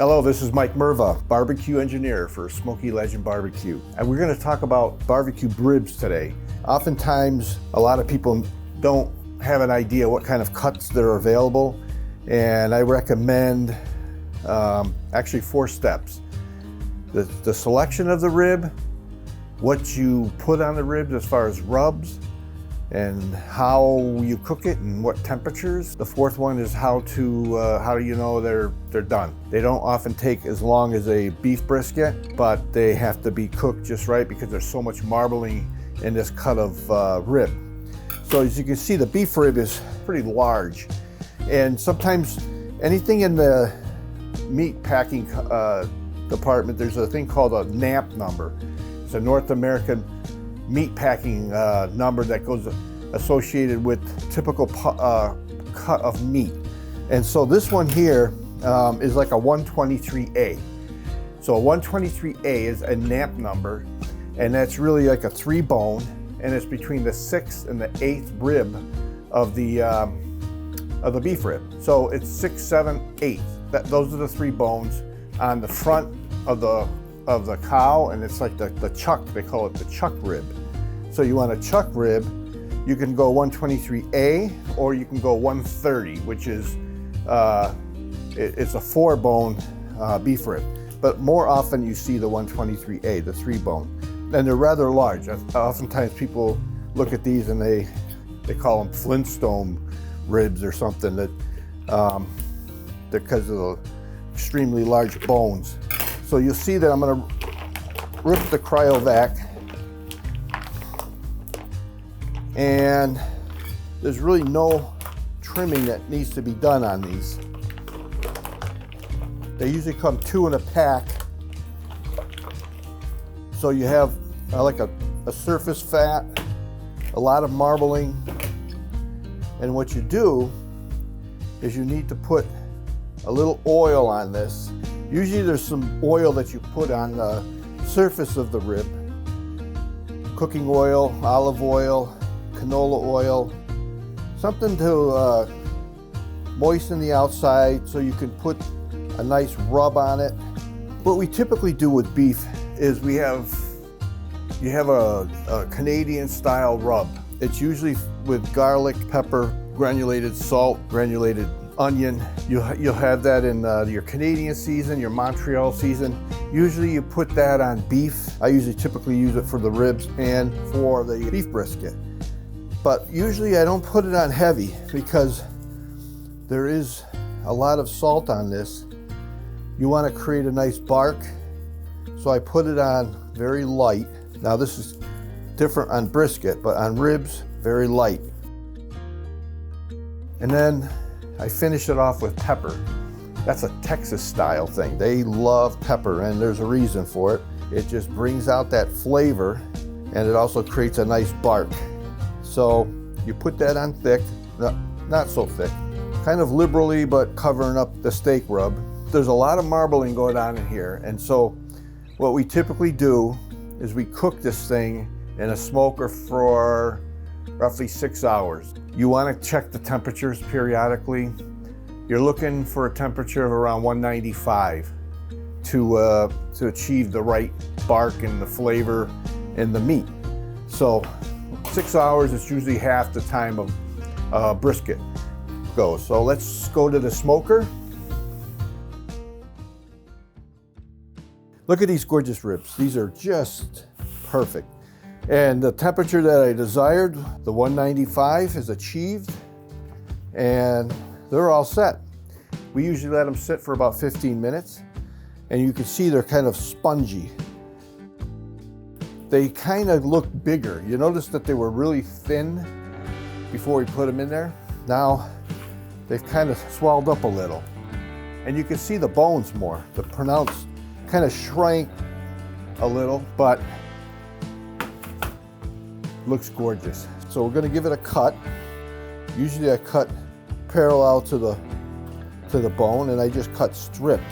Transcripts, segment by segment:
Hello, this is Mike Merva, barbecue engineer for Smokey Legend Barbecue. And we're going to talk about barbecue ribs today. Oftentimes, a lot of people don't have an idea what kind of cuts that are available. And I recommend actually 4 steps. The selection of the rib, what you put on the ribs as far as rubs, and how you cook it and what temperatures. The 4th one is how do you know they're done. They don't often take as long as a beef brisket, but they have to be cooked just right because there's so much marbling in this cut of rib. So as you can see, the beef rib is pretty large, and sometimes anything in the meat packing department, there's a thing called a NAP number. It's a North American meat packing number that goes associated with typical cut of meat. And so this one here is like a 123A. So a 123A is a NAP number, and that's really like a 3-bone, and it's between the 6th and the 8th rib of the beef rib. So it's 6, 7, 8. Those are the 3 bones on the front of the cow, and it's like the chuck. They call it the chuck rib. So you want a chuck rib, you can go 123A or you can go 130, which is it's a 4-bone beef rib. But more often you see the 123A, the 3-bone, and they're rather large. Oftentimes people look at these and they call them Flintstone ribs or something, that because of the extremely large bones. So you'll see that I'm going to rip the cryovac, and there's really no trimming that needs to be done on these. They usually come 2 in a pack, so you have like a surface fat, a lot of marbling, and what you do is you need to put a little oil on this. Usually there's some oil that you put on the surface of the rib. Cooking oil, olive oil, canola oil, something to moisten the outside so you can put a nice rub on it. What we typically do with beef is you have a Canadian style rub. It's usually with garlic, pepper, granulated salt, granulated onion. You'll have that in your Canadian season, your Montreal season. Usually you put that on beef. I usually typically use it for the ribs and for the beef brisket. But usually I don't put it on heavy because there is a lot of salt on this. You want to create a nice bark, so I put it on very light. Now this is different on brisket, but on ribs, very light. And then I finish it off with pepper. That's a Texas style thing. They love pepper, and there's a reason for it. It just brings out that flavor, and it also creates a nice bark. So you put that on thick, not so thick, kind of liberally, but covering up the steak rub. There's a lot of marbling going on in here, and so what we typically do is we cook this thing in a smoker for roughly 6 hours. You want to check the temperatures periodically. You're looking for a temperature of around 195 to achieve the right bark and the flavor in the meat. So 6 hours is usually half the time of brisket goes. So let's go to the smoker. Look at these gorgeous ribs. These are just perfect. And the temperature that I desired, the 195, is achieved, and they're all set. We usually let them sit for about 15 minutes, and you can see they're kind of spongy. They kind of look bigger. You notice that they were really thin before we put them in there. Now they've kind of swelled up a little, and you can see the bones more. The pronounced kind of shrank a little, but looks gorgeous. So we're going to give it a cut. Usually I cut parallel to the bone, and I just cut strips.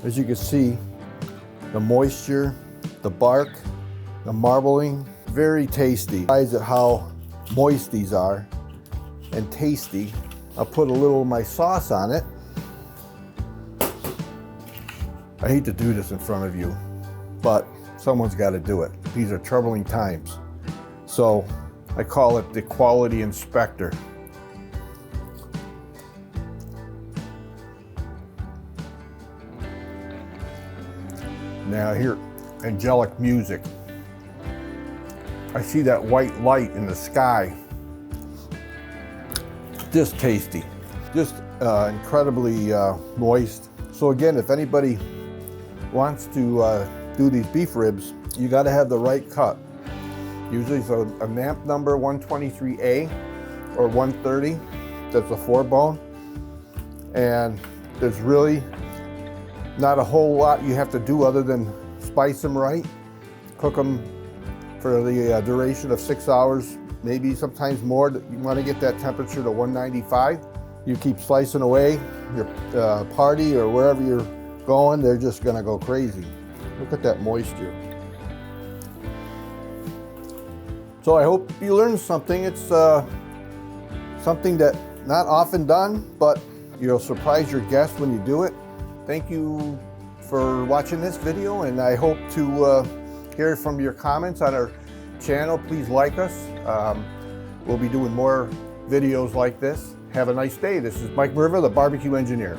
As you can see, the moisture, the bark, The marbling, very tasty. Surprised at how moist these are and tasty. I'll put a little of my sauce on it. I hate to do this in front of you, but someone's got to do it. These are troubling times. So I call it the quality inspector. Now here, angelic music. I see that white light in the sky. Just tasty, just incredibly moist. So again, if anybody wants to do these beef ribs, you got to have the right cut. Usually it's a NAMP number 123A or 130. That's a 4-bone. And there's really not a whole lot you have to do other than spice them right, cook them for the duration of 6 hours, maybe sometimes more. You want to get that temperature to 195. You keep slicing away. Your party or wherever you're going, they're just going to go crazy. Look at that moisture. So I hope you learned something. It's something that not often done, but you'll surprise your guests when you do it. Thank you for watching this video, and I hope to hear from your comments on our channel. Please like us. We'll be doing more videos like this. Have a nice day. This is Mike River, the barbecue engineer.